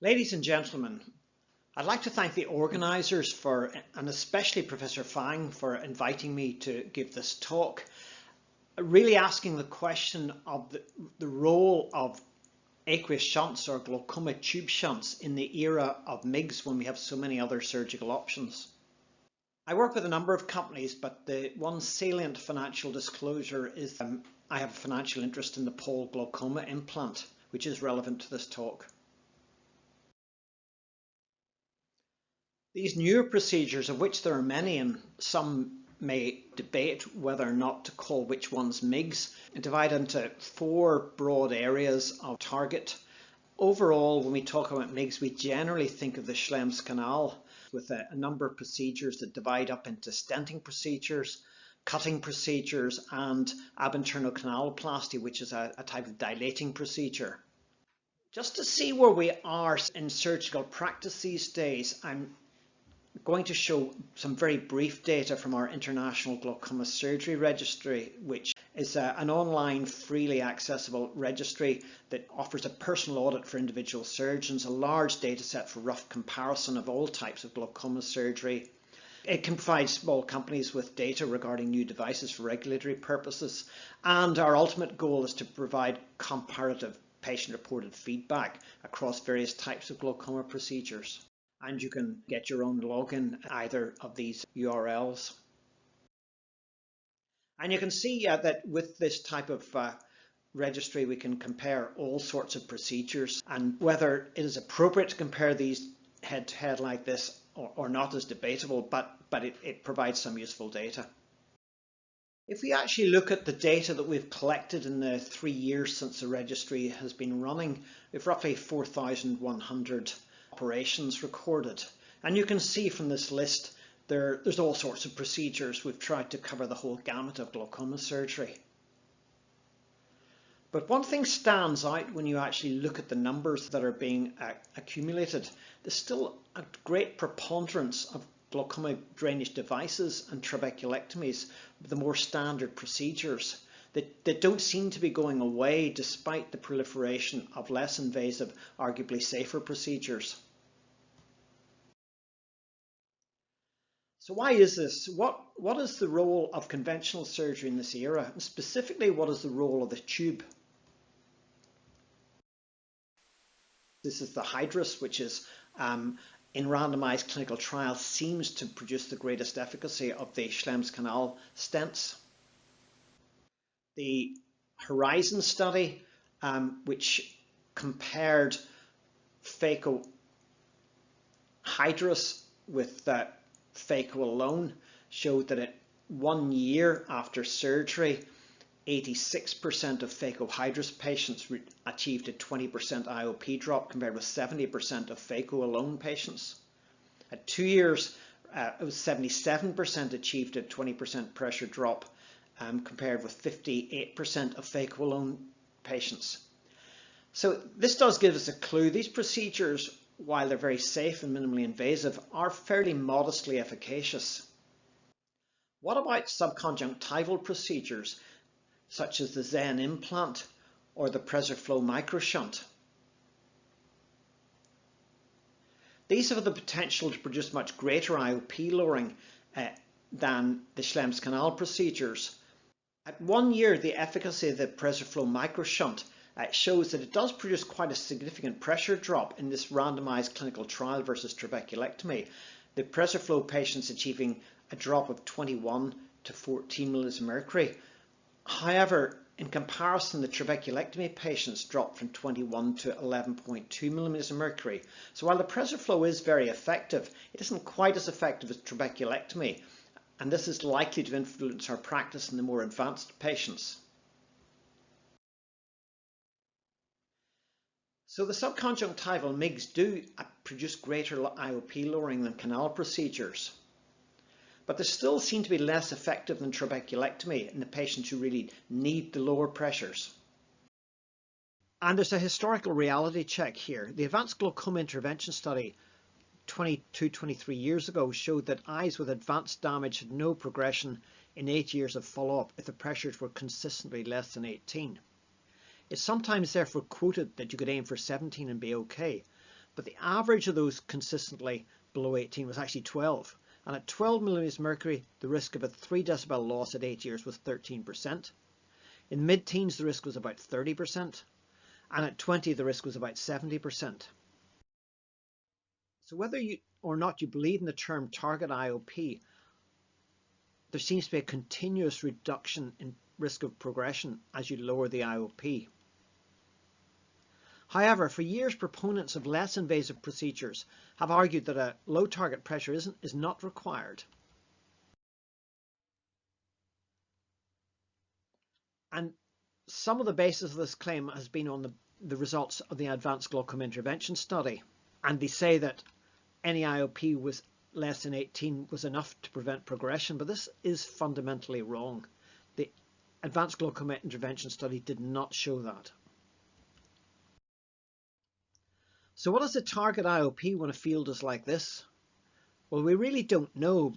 Ladies and gentlemen, I'd like to thank the organisers and especially Professor Fang for inviting me to give this talk, really asking the question of the role of aqueous shunts or glaucoma tube shunts in the era of MIGS when we have so many other surgical options. I work with a number of companies, but the one salient financial disclosure is I have a financial interest in the Pole glaucoma implant, which is relevant to this talk. These newer procedures, of which there are many, and some may debate whether or not to call which ones MIGS, divide into four broad areas of target. Overall, when we talk about MIGS, we generally think of the Schlemm's canal with a number of procedures that divide up into stenting procedures, cutting procedures, and ab-internal canaloplasty, which is a type of dilating procedure. Just to see where we are in surgical practice these days, I'm going to show some very brief data from our International Glaucoma Surgery Registry, which is an online freely accessible registry that offers a personal audit for individual surgeons, a large data set for rough comparison of all types of glaucoma surgery. It can provide small companies with data regarding new devices for regulatory purposes, and our ultimate goal is to provide comparative patient-reported feedback across various types of glaucoma procedures. And you can get your own login at either of these URLs. And you can see that with this type of registry, we can compare all sorts of procedures, and whether it is appropriate to compare these head to head like this or not is debatable, but it provides some useful data. If we actually look at the data that we've collected in the 3 years since the registry has been running, we've roughly 4,100 operations recorded, and you can see from this list there's all sorts of procedures. We've tried to cover the whole gamut of glaucoma surgery. But one thing stands out when you actually look at the numbers that are being accumulated. There's still a great preponderance of glaucoma drainage devices and trabeculectomies, the more standard procedures that don't seem to be going away despite the proliferation of less invasive, arguably safer procedures. So why is this? What is the role of conventional surgery in this era? And specifically, what is the role of the tube? This is the hydrus, which is in randomized clinical trials seems to produce the greatest efficacy of the Schlemm's canal stents. The Horizon study, which compared phaco hydrus with phaco alone, showed that at 1 year after surgery, 86% of phaco hydrus patients achieved a 20% IOP drop compared with 70% of phaco alone patients. At 2 years, it was 77% achieved a 20% pressure drop compared with 58% of phaco alone patients. So this does give us a clue. These procedures, while they're very safe and minimally invasive, are fairly modestly efficacious. What about subconjunctival procedures such as the Zen implant or the PreserFlow microshunt? These have the potential to produce much greater IOP lowering than the Schlemm's canal procedures. At 1 year, the efficacy of the PreserFlow microshunt shows that it does produce quite a significant pressure drop in this randomized clinical trial versus trabeculectomy. The PreserFlow patients achieving a drop of 21 to 14 millimeters of mercury. However, in comparison, the trabeculectomy patients dropped from 21 to 11.2 millimeters of mercury. So while the PreserFlow is very effective, it isn't quite as effective as trabeculectomy, and this is likely to influence our practice in the more advanced patients. So the subconjunctival MIGS do produce greater IOP lowering than canal procedures, but they still seem to be less effective than trabeculectomy in the patients who really need the lower pressures. And there's a historical reality check here. The Advanced Glaucoma Intervention Study 23 years ago showed that eyes with advanced damage had no progression in 8 years of follow-up if the pressures were consistently less than 18. It's sometimes therefore quoted that you could aim for 17 and be okay, but the average of those consistently below 18 was actually 12. And at 12 millimeters mercury, the risk of a 3 decibel loss at 8 years was 13%. In mid-teens, the risk was about 30%. And at 20, the risk was about 70%. So whether you or not you believe in the term target IOP, there seems to be a continuous reduction in risk of progression as you lower the IOP. However, for years, proponents of less invasive procedures have argued that a low target pressure is not required. And some of the basis of this claim has been on the results of the Advanced Glaucoma Intervention study. And they say that any IOP was less than 18 was enough to prevent progression, but this is fundamentally wrong. The Advanced Glaucoma Intervention study did not show that. So what is the target IOP when a field is like this? Well, we really don't know.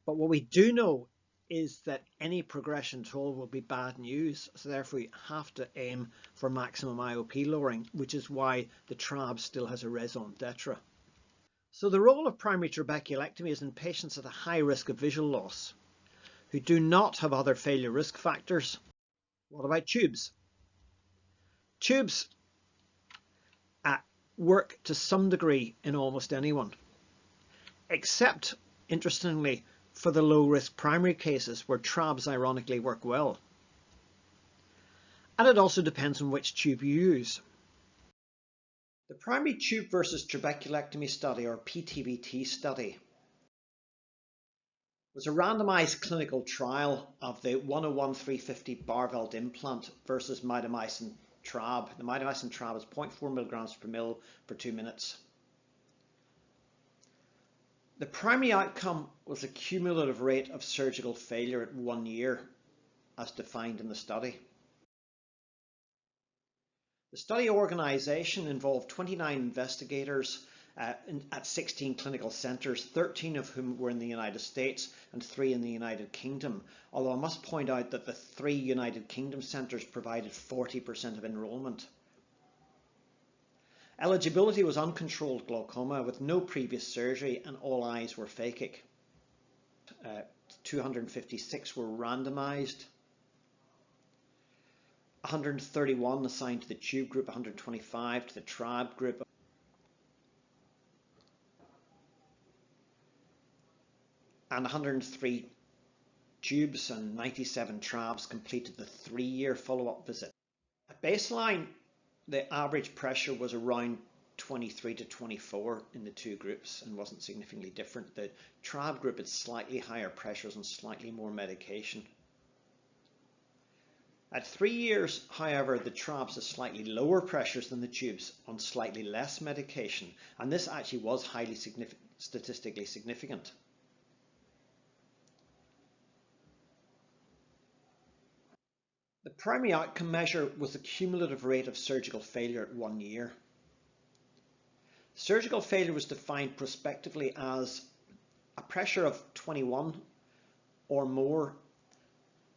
But what we do know is that any progression at all will be bad news. So therefore we have to aim for maximum IOP lowering, which is why the TRAB still has a raison d'etre. So the role of primary trabeculectomy is in patients at a high risk of visual loss who do not have other failure risk factors. What about tubes? Tubes work to some degree in almost anyone, except, interestingly, for the low-risk primary cases where TRABs ironically work well. And it also depends on which tube you use. The primary tube versus trabeculectomy study, or PTVT study, was a randomized clinical trial of the 101-350 Barveld implant versus mitomycin TRAB. The mitomycin TRAB is 0.4 milligrams per mil for 2 minutes. The primary outcome was a cumulative rate of surgical failure at 1 year, as defined in the study. The study organisation involved 29 investigators at 16 clinical centres, 13 of whom were in the United States and 3 in the United Kingdom, although I must point out that the 3 United Kingdom centres provided 40% of enrolment. Eligibility was uncontrolled glaucoma with no previous surgery and all eyes were phakic. 256 were randomised. 131 assigned to the tube group, 125 to the TRAB group. And 103 tubes and 97 TRABs completed the 3-year follow-up visit. At baseline, the average pressure was around 23 to 24 in the 2 groups and wasn't significantly different. The TRAB group had slightly higher pressures and slightly more medication. At 3 years, however, the TRABs had slightly lower pressures than the tubes on slightly less medication, and this actually was highly statistically significant. The primary outcome measure was the cumulative rate of surgical failure at 1 year. Surgical failure was defined prospectively as a pressure of 21 or more,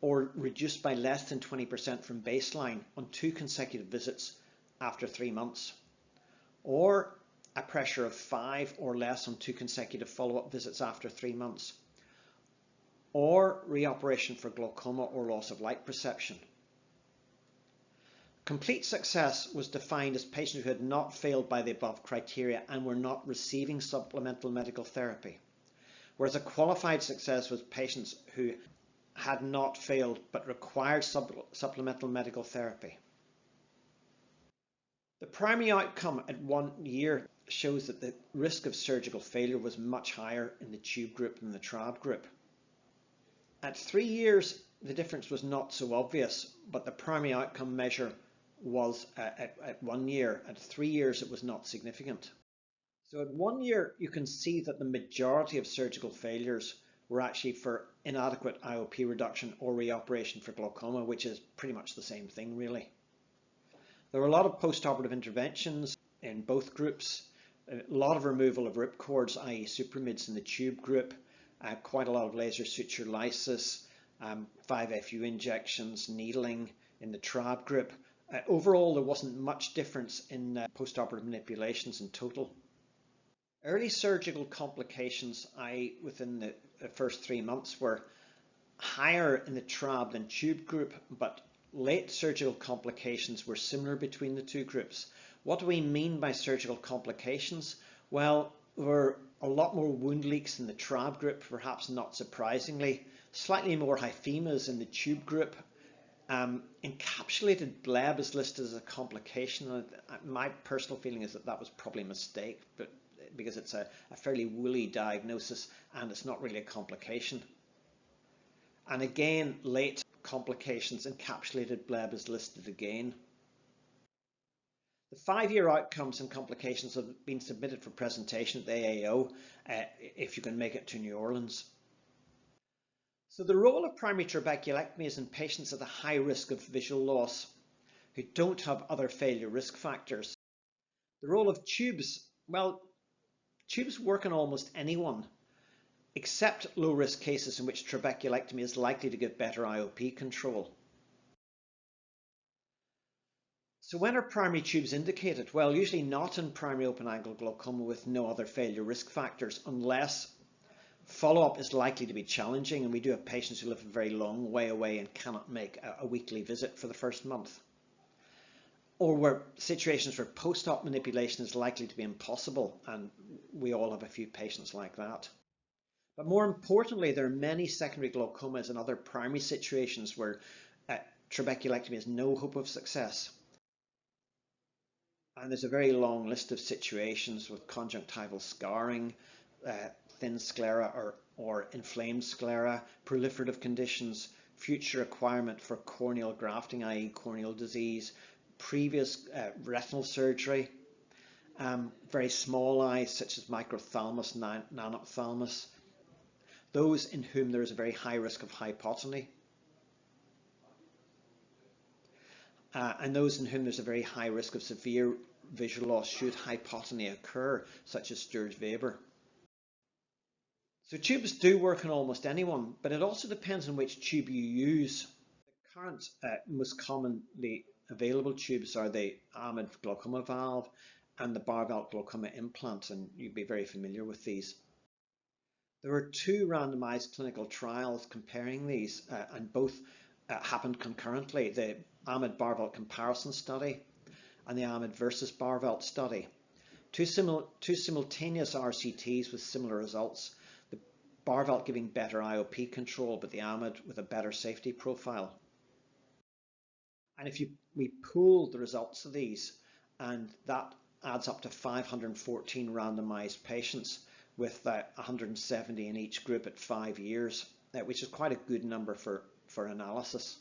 or reduced by less than 20% from baseline on 2 consecutive visits after 3 months, or a pressure of 5 or less on 2 consecutive follow-up visits after 3 months, or reoperation for glaucoma or loss of light perception. Complete success was defined as patients who had not failed by the above criteria and were not receiving supplemental medical therapy, whereas a qualified success was patients who had not failed but required supplemental medical therapy. The primary outcome at 1 year shows that the risk of surgical failure was much higher in the tube group than the TRAB group. At 3 years, the difference was not so obvious, but the primary outcome measure was at 1 year. At 3 years, it was not significant. So at 1 year, you can see that the majority of surgical failures were actually for inadequate IOP reduction or reoperation for glaucoma, which is pretty much the same thing, really. There were a lot of postoperative interventions in both groups, a lot of removal of ripcords, i.e. supramids in the tube group, quite a lot of laser suture lysis, 5FU injections, needling in the TRAB group, Overall, there wasn't much difference in post-operative manipulations in total. Early surgical complications, within the first 3 months, were higher in the trab than tube group, but late surgical complications were similar between the two groups. What do we mean by surgical complications? Well, there were a lot more wound leaks in the trab group, perhaps not surprisingly, slightly more hyphemas in the tube group. Encapsulated bleb is listed as a complication. My personal feeling is that that was probably a mistake, but because it's a fairly woolly diagnosis and it's not really a complication. And again, late complications, encapsulated bleb is listed again. The 5-year outcomes and complications have been submitted for presentation at the AAO, if you can make it to New Orleans. So the role of primary trabeculectomy is in patients at a high risk of visual loss who don't have other failure risk factors. The role of tubes, well, tubes work on almost anyone, except low-risk cases in which trabeculectomy is likely to give better IOP control. So when are primary tubes indicated? Well, usually not in primary open-angle glaucoma with no other failure risk factors, unless follow-up is likely to be challenging, and we do have patients who live a very long way away and cannot make a weekly visit for the first month. Or where situations where post-op manipulation is likely to be impossible, and we all have a few patients like that. But more importantly, there are many secondary glaucomas and other primary situations where trabeculectomy has no hope of success. And there's a very long list of situations with conjunctival scarring, thin sclera or inflamed sclera, proliferative conditions, future requirement for corneal grafting, i.e. corneal disease, previous retinal surgery, very small eyes such as microphthalmos, nanophthalmos, those in whom there is a very high risk of hypotony, and those in whom there's a very high risk of severe visual loss should hypotony occur, such as Sturge-Weber. So tubes do work on almost anyone, but it also depends on which tube you use. The current most commonly available tubes are the AMID glaucoma valve and the Barvalt glaucoma implant, and you'd be very familiar with these. There were 2 randomized clinical trials comparing these, and both happened concurrently, the AMID Barvalt comparison study and the AMID versus Barvalt study. Two simultaneous RCTs with similar results, the Barvalt giving better IOP control, but the AMID with a better safety profile. And if we pool the results of these, and that adds up to 514 randomized patients with 170 in each group at 5 years, which is quite a good number for analysis.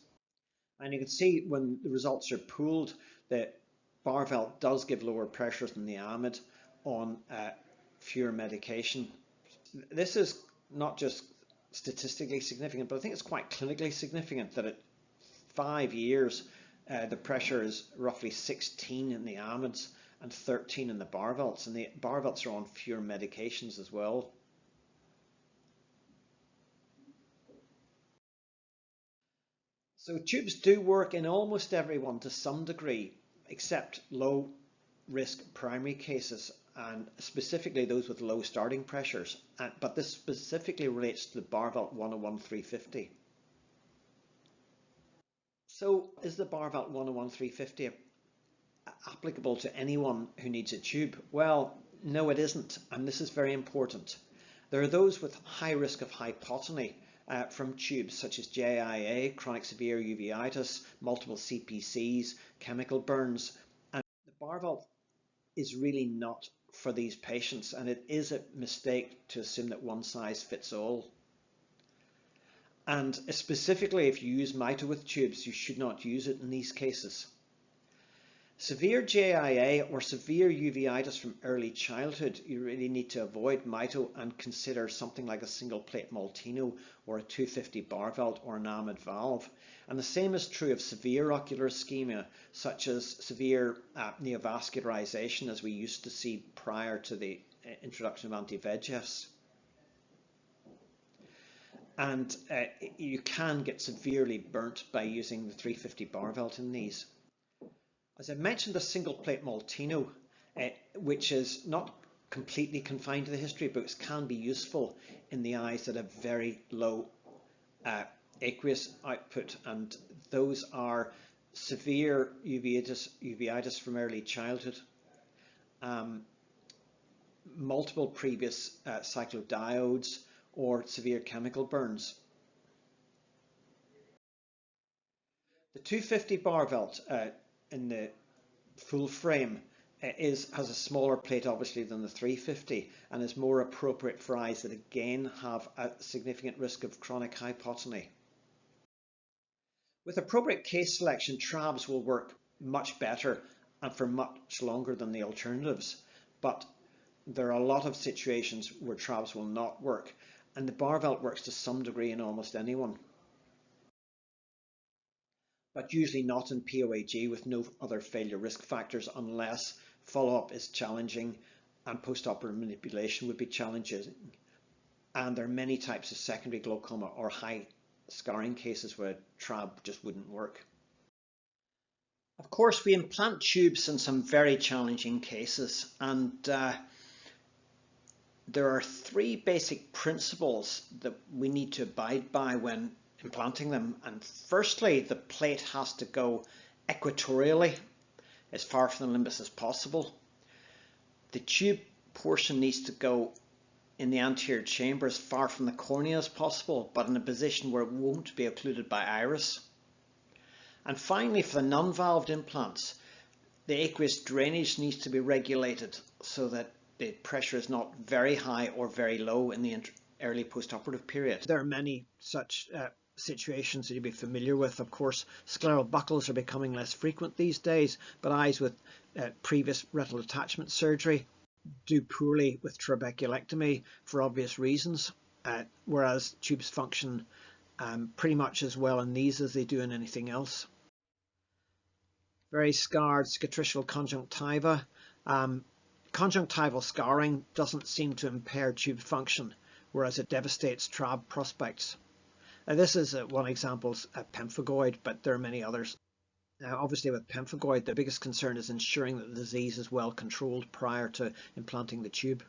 And you can see when the results are pooled that Barvalt does give lower pressures than the AMID on fewer medication. This is not just statistically significant, but I think it's quite clinically significant that at 5 years the pressure is roughly 16 in the AMIDs and 13 in the Barvalts, and the Barvalts are on fewer medications as well. So tubes do work in almost everyone to some degree, except low risk primary cases, and specifically those with low starting pressures. But this specifically relates to the Barvalt 101-350. So is the Barvalt 101-350 applicable to anyone who needs a tube? Well, no, it isn't, and this is very important. There are those with high risk of hypotony from tubes such as JIA, chronic severe uveitis, multiple CPCs, chemical burns, and the Barvalt is really not for these patients, and it is a mistake to assume that one size fits all. And specifically, if you use mito with tubes, you should not use it in these cases. Severe JIA or severe uveitis from early childhood, you really need to avoid mito and consider something like a single plate Maltino or a 250 Barvalt or an AMID valve. And the same is true of severe ocular ischemia, such as severe neovascularization, as we used to see prior to the introduction of anti-VEGFs. And you can get severely burnt by using the 350 Barvalt in these. As I mentioned, the single plate Maltino, which is not completely confined to the history books, can be useful in the eyes that have very low aqueous output, and those are severe uveitis from early childhood, multiple previous cyclodiodes, or severe chemical burns. The 250 Barvelt in the full frame has a smaller plate obviously than the 350, and is more appropriate for eyes that again have a significant risk of chronic hypotony. With appropriate case selection, trabs will work much better and for much longer than the alternatives, but there are a lot of situations where trabs will not work, and the Barvelt works to some degree in almost anyone, but usually not in POAG with no other failure risk factors, unless follow-up is challenging and post-operative manipulation would be challenging. And there are many types of secondary glaucoma or high scarring cases where trab just wouldn't work. Of course, we implant tubes in some very challenging cases, and there are three basic principles that we need to abide by when implanting them. And firstly, the plate has to go equatorially, as far from the limbus as possible. The tube portion needs to go in the anterior chamber as far from the cornea as possible, but in a position where it won't be occluded by iris. And finally, for the non-valved implants, the aqueous drainage needs to be regulated so that the pressure is not very high or very low in the early post-operative period. There are many such situations that you'll be familiar with. Of course, scleral buckles are becoming less frequent these days, but eyes with previous retinal detachment surgery do poorly with trabeculectomy for obvious reasons, whereas tubes function pretty much as well in these as they do in anything else. Very scarred cicatricial conjunctiva. Conjunctival scarring doesn't seem to impair tube function, whereas it devastates trab prospects. This is one example, pemphigoid, but there are many others. Obviously with pemphigoid, the biggest concern is ensuring that the disease is well controlled prior to implanting the tube.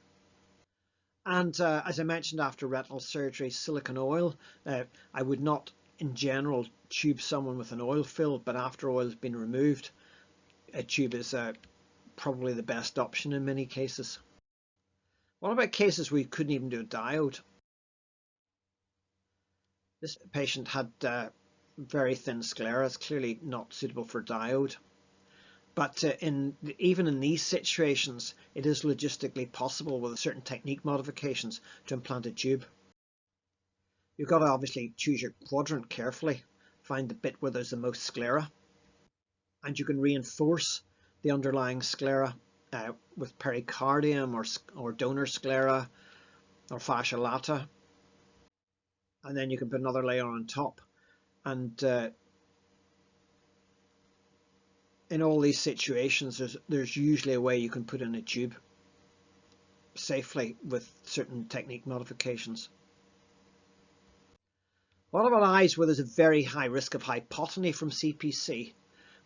And as I mentioned, after retinal surgery, silicone oil, I would not in general tube someone with an oil fill, but after oil has been removed, a tube is probably the best option in many cases. What about cases where you couldn't even do a diode? This patient had very thin sclera. It's clearly not suitable for diode. But even in these situations, it is logistically possible with certain technique modifications to implant a tube. You've got to obviously choose your quadrant carefully, find the bit where there's the most sclera, and you can reinforce the underlying sclera with pericardium or donor sclera or fascia lata, and then you can put another layer on top. And in all these situations, there's usually a way you can put in a tube safely with certain technique modifications. What about eyes where there's a very high risk of hypotony from CPC?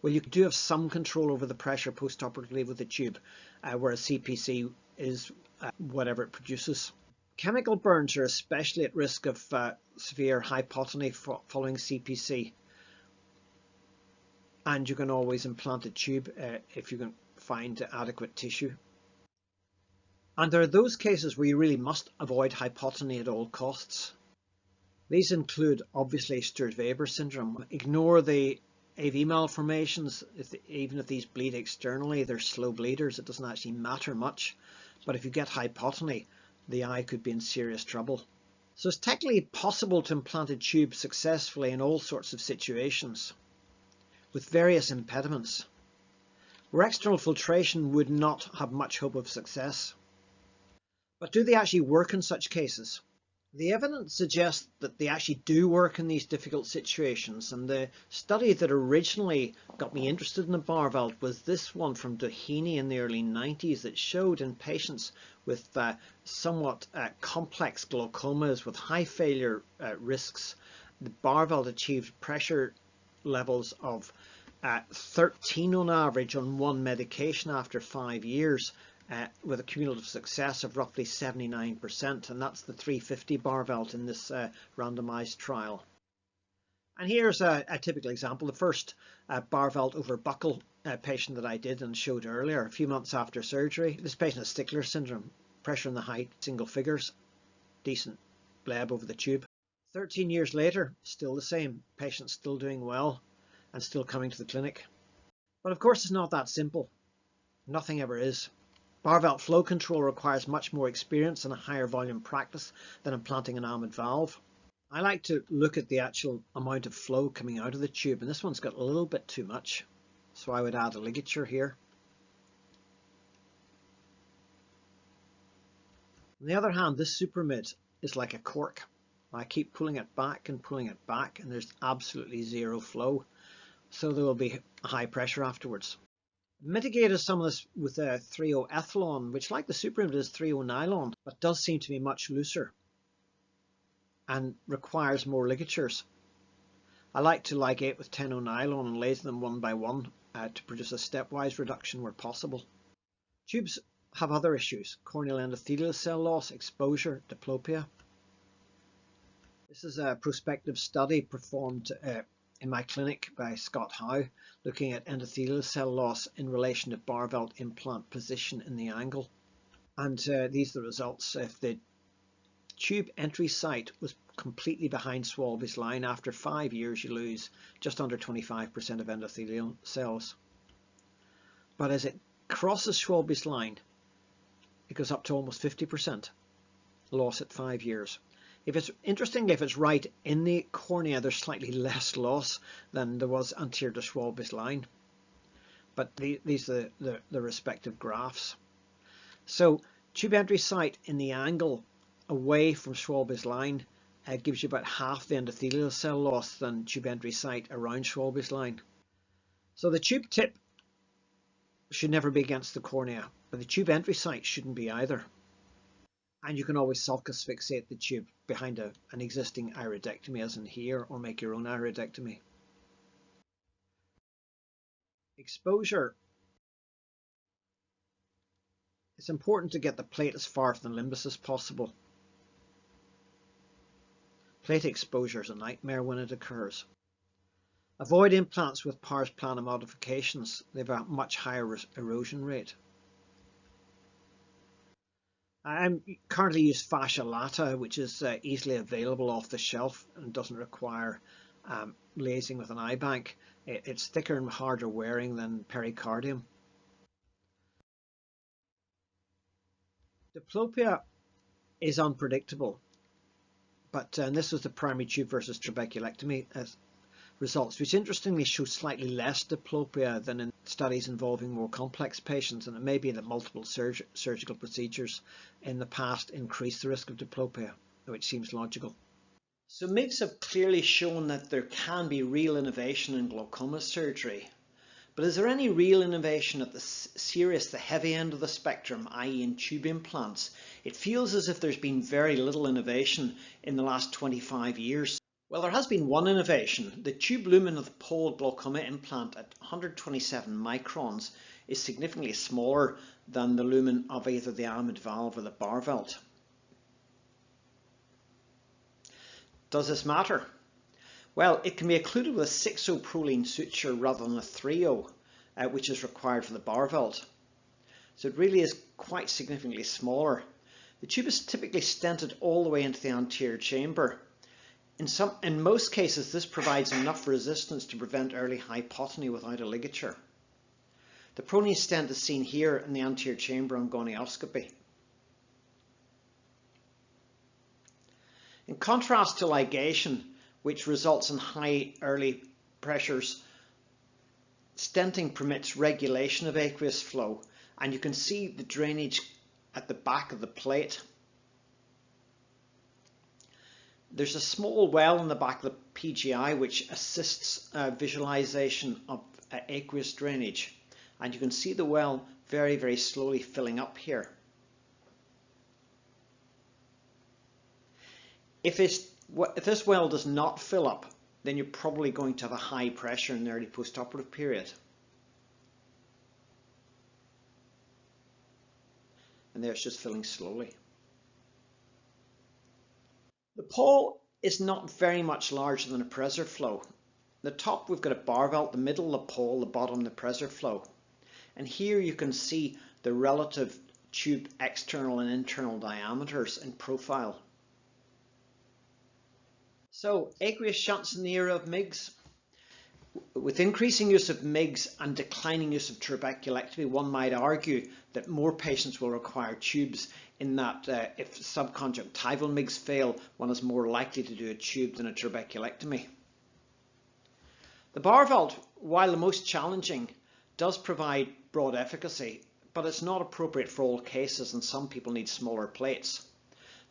Well, you do have some control over the pressure post-operatively with the tube, whereas CPC is whatever it produces. Chemical burns are especially at risk of severe hypotony following CPC. And you can always implant a tube if you can find adequate tissue. And there are those cases where you really must avoid hypotony at all costs. These include obviously Sturt-Weber syndrome. Ignore the AV malformations. Even if these bleed externally, they're slow bleeders. It doesn't actually matter much. But if you get hypotony, the eye could be in serious trouble. So it's technically possible to implant a tube successfully in all sorts of situations, with various impediments, where external filtration would not have much hope of success. But do they actually work in such cases? The evidence suggests that they actually do work in these difficult situations, and the study that originally got me interested in the Barvelt was this one from Doheny in the early 90s that showed in patients with somewhat complex glaucomas with high failure risks, the Barvelt achieved pressure levels of 13 on average on one medication after 5 years, with a cumulative success of roughly 79%, and that's the 350 Barvelt in this randomized trial. And here's a typical example. The first Barvelt over buccal patient that I did and showed earlier, a few months after surgery. This patient has Stickler syndrome, pressure in the high single figures, decent bleb over the tube. 13 years later, still the same. Patient still doing well and still coming to the clinic. But of course it's not that simple. Nothing ever is. Barvelt flow control requires much more experience and a higher volume practice than implanting an Amid valve. I like to look at the actual amount of flow coming out of the tube, and this one's got a little bit too much, so I would add a ligature here. On the other hand, this SuperMid is like a cork. I keep pulling it back and pulling it back, and there's absolutely zero flow, so there will be high pressure afterwards. Mitigated some of this with a 3O Ethlon, which, like the SuperMid, is 3O nylon, but does seem to be much looser and requires more ligatures. I like to ligate with 10O nylon and laser them one by one to produce a stepwise reduction where possible. Tubes have other issues: corneal endothelial cell loss, exposure, diplopia. This is a prospective study performed in my clinic by Scott Howe, looking at endothelial cell loss in relation to Barvelt implant position in the angle. And these are the results. If the tube entry site was completely behind Swalby's line, after 5 years you lose just under 25% of endothelial cells. But as it crosses Swalby's line, it goes up to almost 50% loss at 5 years. Interestingly, if it's right in the cornea, there's slightly less loss than there was anterior to Swalby's line. But these are the respective graphs. So tube entry site in the angle away from Swalby's line gives you about half the endothelial cell loss than tube entry site around Swalby's line. So the tube tip should never be against the cornea, but the tube entry site shouldn't be either. And you can always sulcus fixate the tube behind an existing iridectomy, as in here, or make your own iridectomy. Exposure. It's important to get the plate as far from the limbus as possible. Plate exposure is a nightmare when it occurs. Avoid implants with pars plana modifications. They have a much higher erosion rate. I currently use fascia lata, which is easily available off the shelf and doesn't require lasing with an eye bank. It's thicker and harder wearing than pericardium. Diplopia is unpredictable, but this was the primary tube versus trabeculectomy results, which interestingly show slightly less diplopia than in studies involving more complex patients, and it may be that multiple surgical procedures in the past increase the risk of diplopia, which seems logical. So MIGS have clearly shown that there can be real innovation in glaucoma surgery, but is there any real innovation at the heavy end of the spectrum, i.e. in tube implants? It feels as if there's been very little innovation in the last 25 years. Well, there has been one innovation. The tube lumen of the pole glaucoma implant at 127 microns is significantly smaller than the lumen of either the Amid valve or the Barvelt. Does this matter? Well, it can be occluded with a 6O proline suture rather than a 3O, which is required for the Barvelt. So it really is quite significantly smaller. The tube is typically stented all the way into the anterior chamber. In most cases, this provides enough resistance to prevent early hypotony without a ligature. The proline stent is seen here in the anterior chamber on gonioscopy. In contrast to ligation, which results in high early pressures, stenting permits regulation of aqueous flow, and you can see the drainage at the back of the plate. There's a small well in the back of the PGI which assists visualization of aqueous drainage, and you can see the well very, very slowly filling up here. If this well does not fill up, then you're probably going to have a high pressure in the early postoperative period. And there it's just filling slowly. The pole is not very much larger than a pressure flow. The top we've got a bar valve, the middle the pole, the bottom the pressure flow. And here you can see the relative tube external and internal diameters in profile. So, aqueous shunts in the era of MIGS. With increasing use of MIGS and declining use of trabeculectomy, one might argue that more patients will require tubes, in that if subconjunctival MIGS fail, one is more likely to do a tube than a trabeculectomy. The bar valve, while the most challenging, does provide broad efficacy, but it's not appropriate for all cases and some people need smaller plates.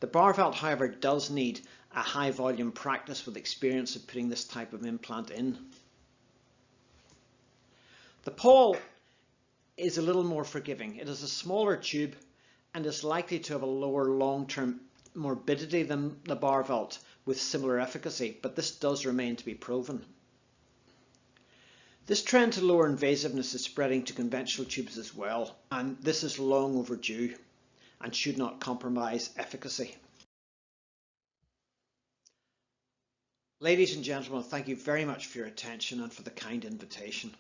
The bar valve, however, does need a high volume practice with experience of putting this type of implant in. The pole is a little more forgiving. It is a smaller tube and is likely to have a lower long-term morbidity than the bar valve with similar efficacy, but this does remain to be proven. This trend to lower invasiveness is spreading to conventional tubes as well, and this is long overdue and should not compromise efficacy. Ladies and gentlemen, thank you very much for your attention and for the kind invitation.